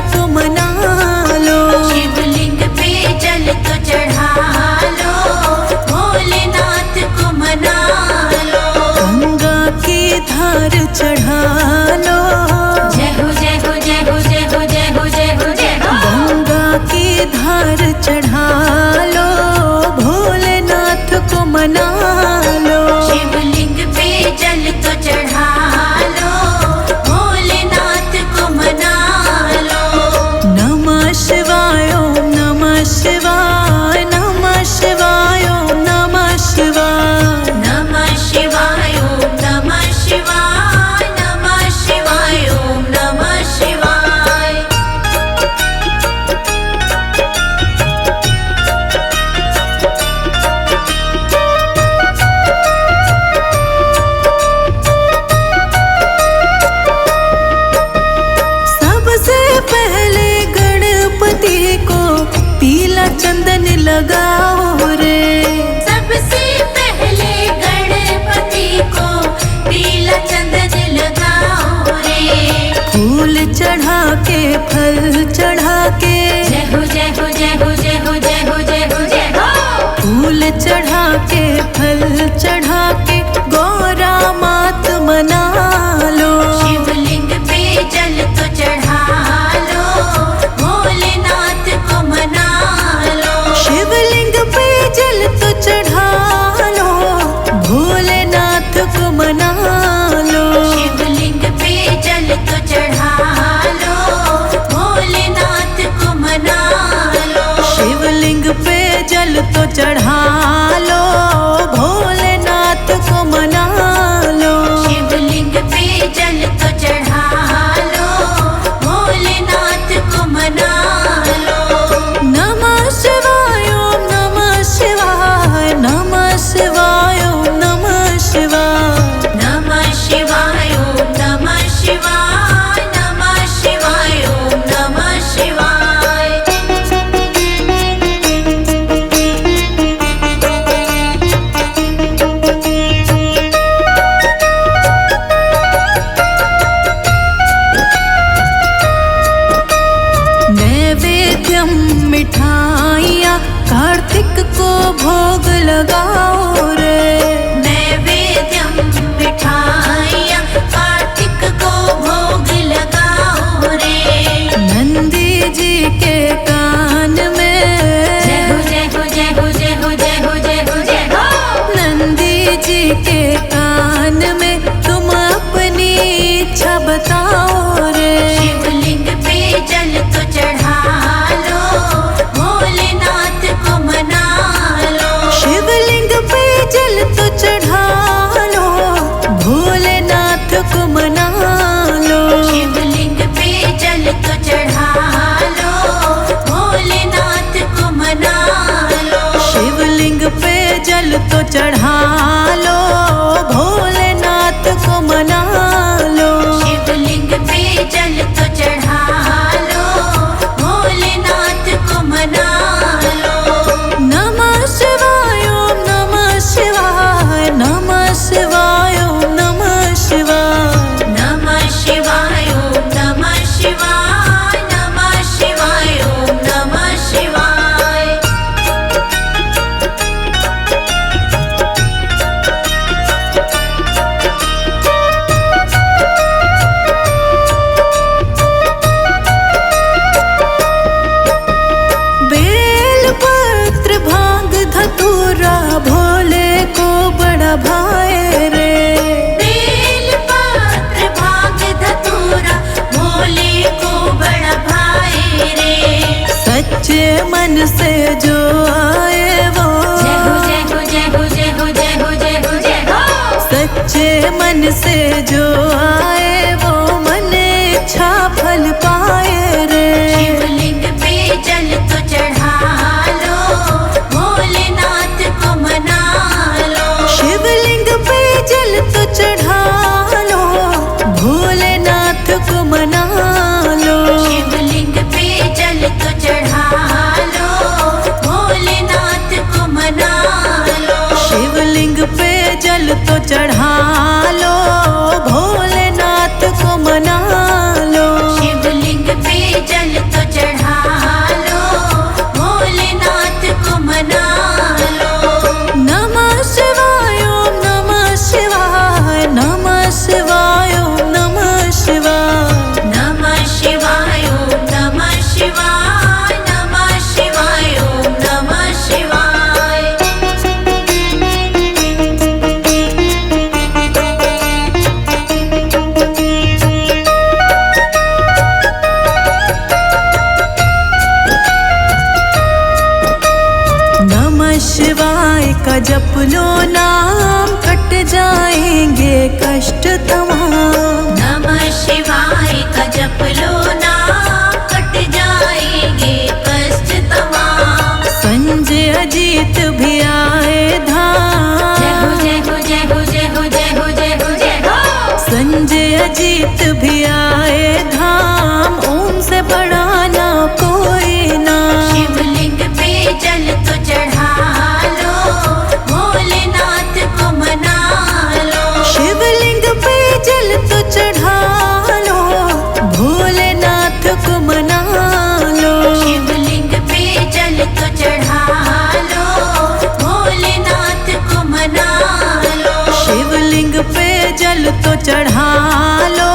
को मना लो। शिवलिंग पे जल तो चढ़ा लो, भोलेनाथ को मना लो। गंगा की धार चढ़ा लो। जय हो जय हो जय हो जय हो जय हो जय हो जय हो। गंगा की धार चढ़ा लो, भोलेनाथ को मना लो। शिवलिंग पे जल तो चढ़ा लो, भोलेनाथ को मना लो। नमः शिवाय ओम नमः शिवाय, नमः शिवाय ओम नमः शिवाय। नमः शिवाय ओम नमः शिवाय, नमः शिवाय ओम नमः शिवाय। सबसे पहले गणपति को पीला चंदन लगाओ रे। सबसे पहले गणपति को पीला चंदन लगाओ रे। फूल चढ़ा के फल चढ़ा के, जय हो जय हो जय हो जय हो जय हो जय हो जय हो। फूल चढ़ा के फल चढ़ा के गौरा मात मना लो। शिवलिंग पे जल तो चढ़ा लो, भोलेनाथ को मना लो। शिवलिंग पे जल तो चढ़ा लो, भोलेनाथ को मना लो। शिवलिंग पे जल तो चढ़ा लो, भोलेनाथ को मना लो। शिवलिंग पे जल तो चढ़ा लो, भोलेनाथ को मना लो। शिवलिंग पे जल तो चढ़ा लो, भोलेनाथ को मना लो। नमः शिवाय ओम नमः शिवाय, नमः शिवाय ओम नमः शिवाय। नमः शिवाय ओम नमः शिवाय, नमः शिवाय ओम नमः शिवाय। नैवेद्यम मिठाइयाँ कार्तिक को भोग लगाओ रे। नैवेद्यम मिठाइयाँ कार्तिक को भोग लगाओ रे। नंदी जी के कान में, जय हो जय हो जय हो जय हो जय हो जय हो जय हो। नंदी जी के कान में तुम अपनी इच्छा बताओ रे। शिवलिंग पे जल तो चढ़ा लो, भोलेनाथ को मना लो। शिवलिंग पे जल तो चढ़ा लो, भोलेनाथ को मना लो। शिवलिंग पे जल तो चढ़ा लो, भोलेनाथ को मना लो। शिवलिंग पे जल तो चढ़ा लो, भोलेनाथ को मना लो। शिवलिंग पे जल तो चढ़ा लो, भोलेनाथ को मना लो। नमः शिवाय ओम नमः शिवाय, नमः शिवाय ओम नमः शिवाय। नमः शिवाय ओम नमः शिवाय, नमः शिवाय ओम नमः शिवाय। बेलपत्र भांग धतूरा भोले को बड़ा भाए रे। बेलपत्र भांग धतूरा भोले को बड़ा भाई रे। सच्चे मन से जो आए वो, जय हो जय हो जय हो जय हो जय हो जय हो जय हो। सच्चे मन से जो आए वो मन इच्छा फल पाए रे। शिवलिंग पे जल तो चढ़ा लो, भोलेनाथ को मना लो। शिवलिंग पे जल तो चढ़ा लो, भोलेनाथ को मना लो। शिवलिंग पे जल तो चढ़ा लो, भोलेनाथ को मना लो। शिवलिंग पे जल तो चढ़ा लो, भोलेनाथ जप लो नाम कट जाएंगे कष्ट तमाम। नमः शिवाय का जप लो नाम कट जाएंगे कष्ट तमाम। संजय अजीत भी आए धाम। जय हो जय हो जय हो जय हो जय हो जय हो जय हो। संजय अजीत भी आए धाम। ओम से बड़ा ना कोई नाम। शिवलिंग पे जल तो चढ़ा लो, भोलेनाथ को मना लो। शिवलिंग पे जल तो चढ़ा लो, भोलेनाथ को मना लो। शिवलिंग पे जल तो चढ़ा लो, भोलेनाथ को मना लो। शिवलिंग पे जल तो चढ़ा लो,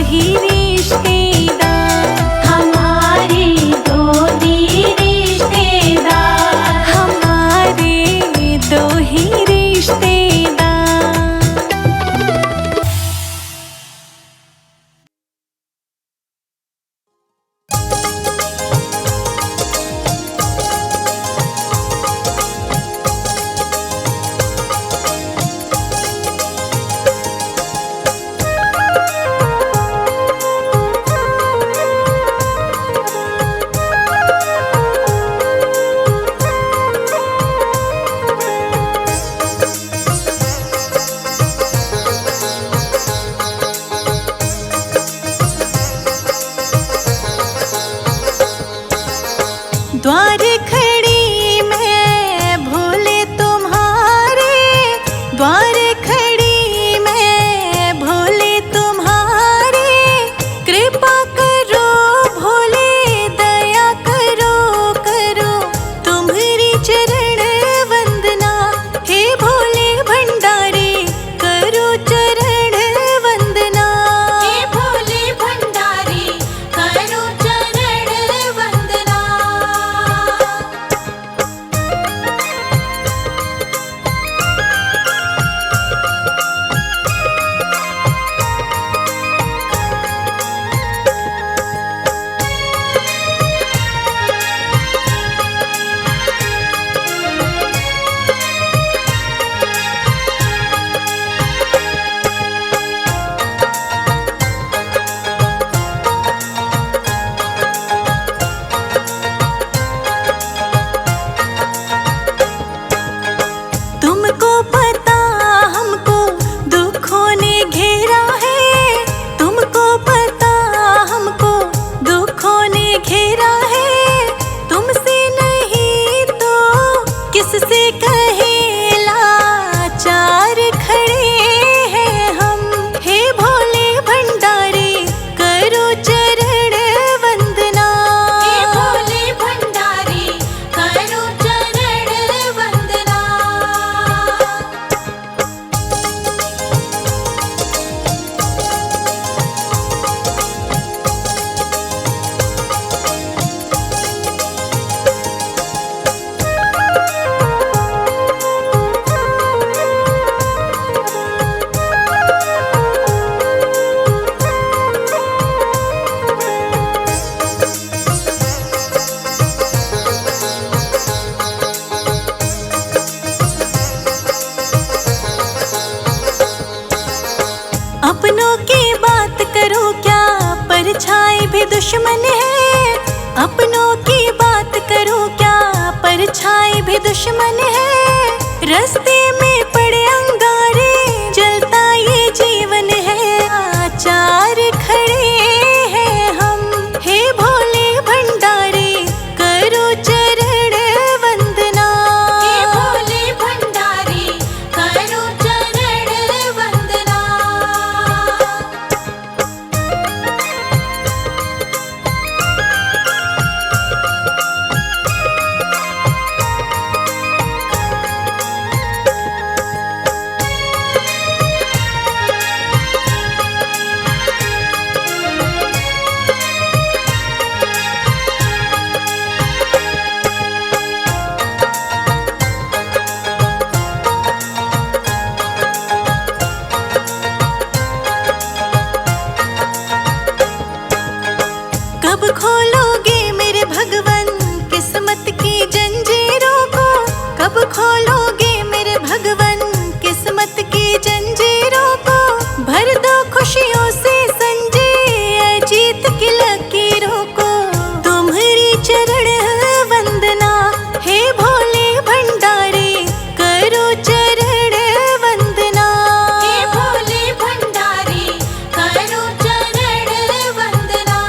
ही रिश्तेदार, हमारे दो ही रिश्तेदार, हमारे दो ही रिश्तेदार। द्वार खड़ी मैं भोले तुम्हारे, द्वार खड़ी मैं भोले तुम्हारे। कृपा करो भोले दया करो, करो तुम्हारी चरण वंदना। हे भोले भंडारे करो चरण वंदना, हे भोले भंडारी करो चरण वंदना। तुमको पता हमको दुखों ने घेरा है, तुमको पता हमको दुखों ने घेरा है। तुमसे नहीं तो किससे कहे लाचार खड़े हैं हम। हे भोले भंडारे करो चरण वंदना, हे भोले भंडारी करो चरण वंदना। अपनों की बात करो क्या परछाई भी दुश्मन है, अपनों की बात करो क्या परछाई भी दुश्मन है। रास्ते में पड़े अंगारे जलता ये जीवन है, आचार खड़े हैं हम। हे भोले भंडारे करो चरण वंदना, हे भोले भंडारी करो चरण वंदना। कब खोलोगे मेरे भगवन किस्मत की जंजीरों को, कब खोलोगे मेरे भगवन किस्मत की जंजीरों को। भर दो खुशियों से संजय अजीत की लकीरों को। तुम्हारी चरण वंदना हे भोले भंडारे करो चरण वंदना, हे भोले भंडारी करो चरण वंदना।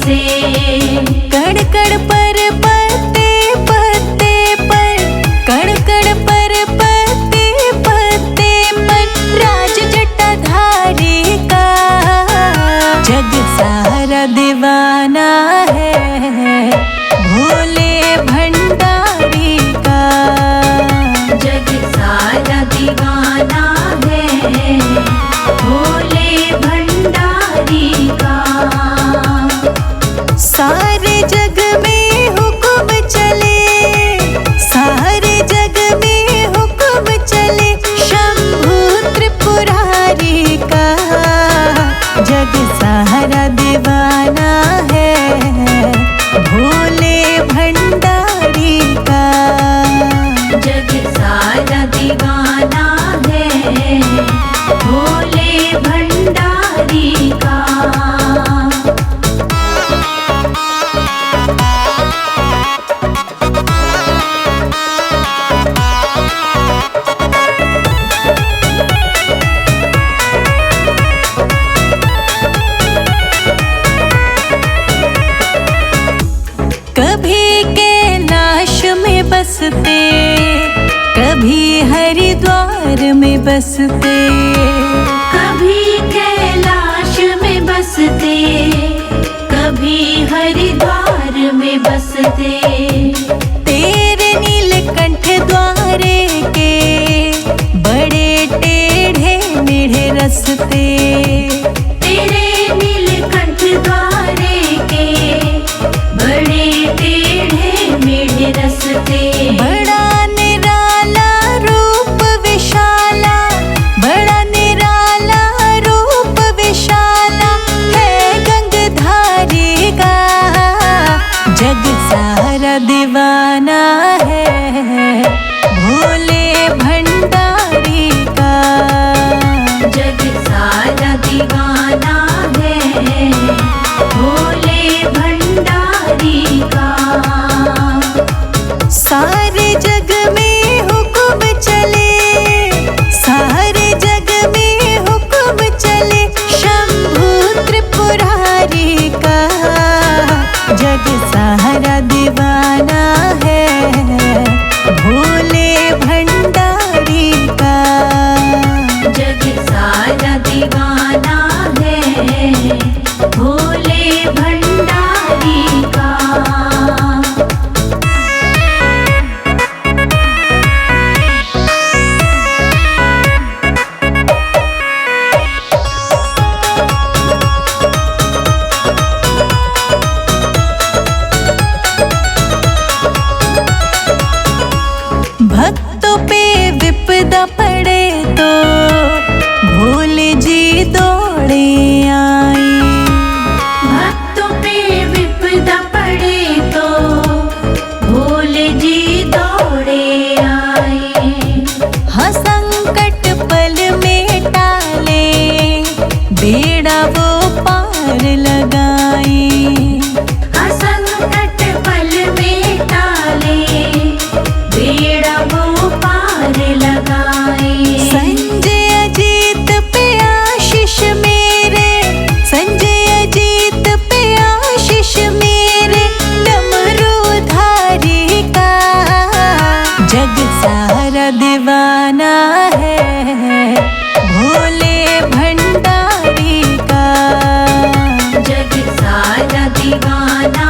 से। कण कण पर पत्ते पत्ते पर, कण कण पर पत्ते पत्ते पर राज जटाधारी का जग सारा दीवाना है भोले भंडारी का। जग सारा दीवाना है भोले भंडारी का। सारे जग में हुक्म चले, सारे जग में हुक्म चले शंभू त्रिपुरारी का जग सारा दीवाना है भोले भंडारी का। जग सारा दीवाना है भोले भंडारी का। कभी कैलाश में बसते, कभी हरिद्वार में बसते, कभी कैलाश में बसते, कभी हरिद्वार में बसते। तेरे नीलकंठ द्वारे के बड़े टेढ़े मेढ़े रस्ते। तेरे नीलकंठ द्वारे के बड़े टेढ़े मेढ़े रस्ते। बड़ा निराला रूप विशाला, बड़ा निराला रूप विशाला है गंगधारी का जग सारा दीवाना है भोले भंडारी का। जग सारा दीवाना है भोले भंडारी का। सारे जग में हुक्म चले, सारे जग में हुक्म चले शंभू त्रिपुरारी का जग सारा दीवाना है भोले भंडारी का। जग सारा दीवाना है भोले भंडारी का। भक्तों पे विपदा पड़े तो भोले जी दौड़े आई। भक्तों पे विपदा पड़े तो भोले जी दौड़े आए। हाँ संकट पल में टाले बेड़ा वो पार लगाई। असंकट पल में टाले बेड़ा वो पार लगाए। संजय अजीत पे आशीष मेरे, संजय अजीत पे आशीष मेरे डमरूधारी का जग सारा दीवाना है भोले भंडारी का। जग सारा दीवाना